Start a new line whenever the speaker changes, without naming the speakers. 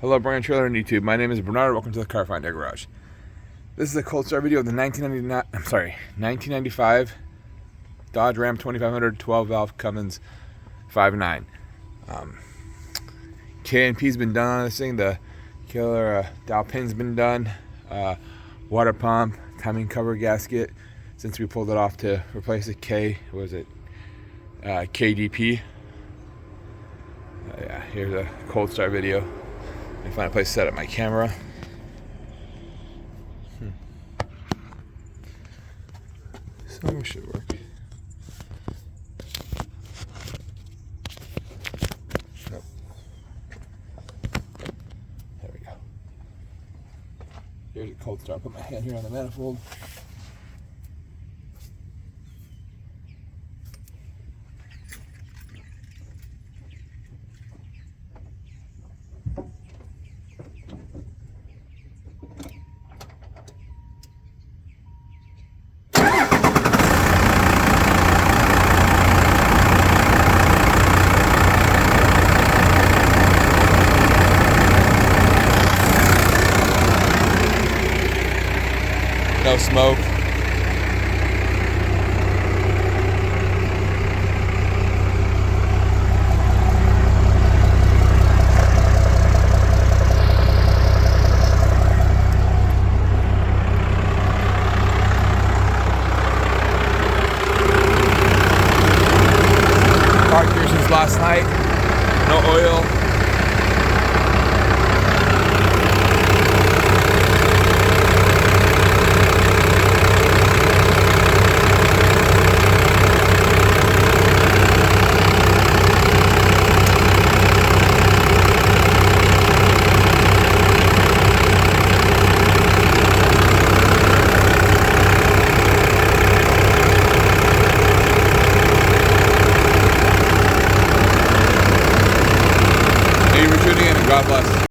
Hello, Brian Trailer on YouTube. My name is Bernard. Welcome to the Car Finder Garage. This is a cold start video of the 1995 Dodge Ram 2500 12-valve Cummins 5.9. K&P's been done on this thing. The killer dowel pin's been done. Water pump, timing cover gasket. Since we pulled it off to replace it, KDP. Yeah, here's a cold start video. Let me find a place to set up my camera. So it should work. Nope. There we go. Here's a cold start. Put my hand here on the manifold. No smoke. Parked here since last night. No oil. God bless.